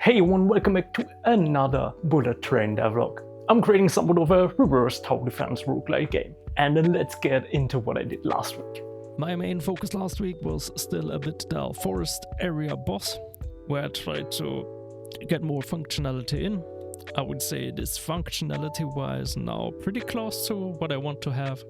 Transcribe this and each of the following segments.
Hey everyone, welcome back to another bullet train devlog. I'm creating somewhat of a reverse tower defense roguelike game, and then let's get into what I did last week. My main focus last week was still a bit the forest area boss, where I tried to get more functionality in. I would say this functionality-wise now pretty close to what I want to have,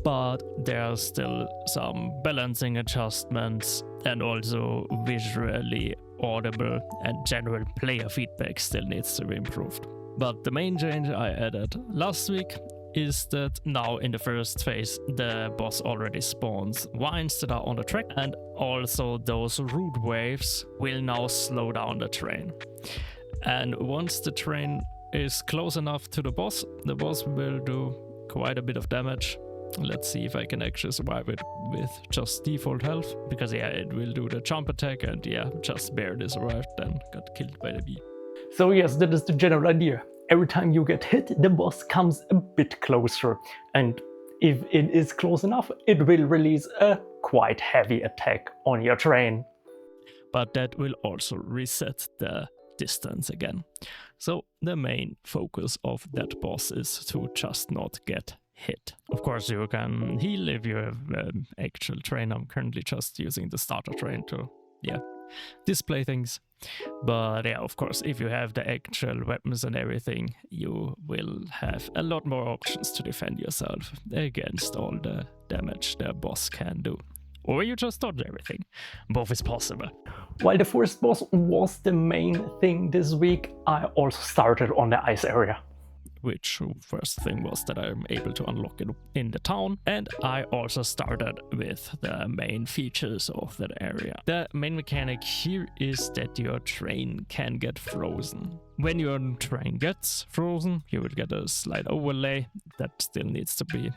but there are still some balancing adjustments and also visually audible and general player feedback still needs to be improved. But the main change I added last week is that now in the first phase the boss already spawns vines that are on the track, and also those root waves will now slow down the terrain. And once the terrain is close enough to the boss will do quite a bit of damage. Let's see if I can actually survive it with just default health, because yeah, it will do the jump attack and yeah, just barely survived, then got killed by the bee. So yes, that is the general idea. Every time you get hit, the boss comes a bit closer, and if it is close enough, it will release a quite heavy attack on your terrain. But that will also reset the distance again. So the main focus of that boss is to just not get hit. Of course, you can heal if you have an actual train. I'm currently just using the starter train to, display things. But yeah, of course, if you have the actual weapons and everything, you will have a lot more options to defend yourself against all the damage the boss can do. Or you just dodge everything. Both is possible. While the forest boss was the main thing this week, I also started on the ice area. Which first thing was that I'm able to unlock it in the town, and I also started with the main features of that area. The main mechanic here is that your train can get frozen. When your train gets frozen, you will get a slight overlay that still needs to be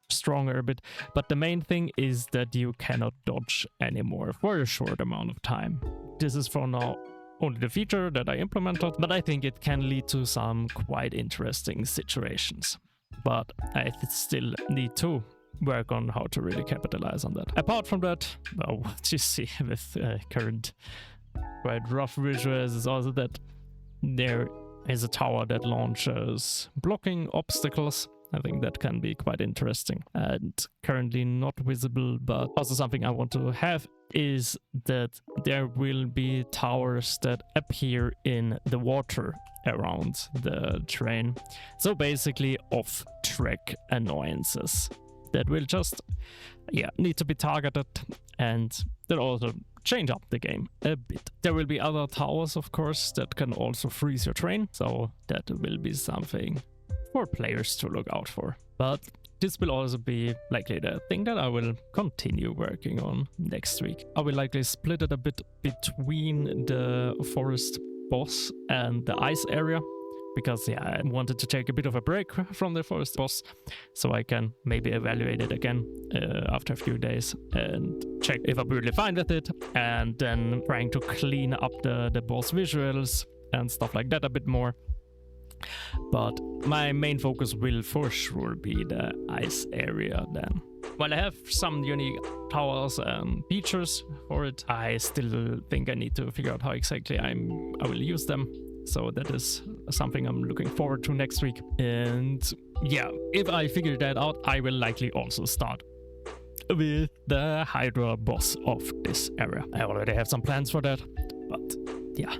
stronger a bit, but the main thing is that you cannot dodge anymore for a short amount of time. This is for now only the feature that I implemented, but I think it can lead to some quite interesting situations. But I still need to work on how to really capitalize on that. Apart from that, well, what you see with current quite rough visuals is also that there is a tower that launches blocking obstacles. I think that can be quite interesting and currently not visible, but also something I want to have is that there will be towers that appear in the water around the train. So basically off-track annoyances that will just need to be targeted, and that also change up the game a bit. There will be other towers, of course, that can also freeze your train, so that will be something for players to look out for. But this will also be likely the thing that I will continue working on next week. I will likely split it a bit between the forest boss and the ice area, because I wanted to take a bit of a break from the forest boss so I can maybe evaluate it again after a few days and check if I'm really fine with it, and then trying to clean up the boss visuals and stuff like that a bit more. But my main focus will for sure be the ice area then. While I have some unique towers and features for it, I still think I need to figure out how exactly I will use them. So that is something I'm looking forward to next week. And yeah, if I figure that out, I will likely also start with the Hydra boss of this area. I already have some plans for that, but yeah,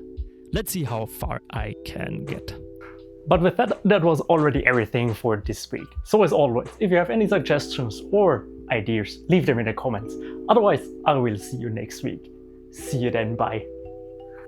let's see how far I can get. But with that was already everything for this week. So as always, if you have any suggestions or ideas, leave them in the comments. Otherwise, I will see you next week. See you then, bye.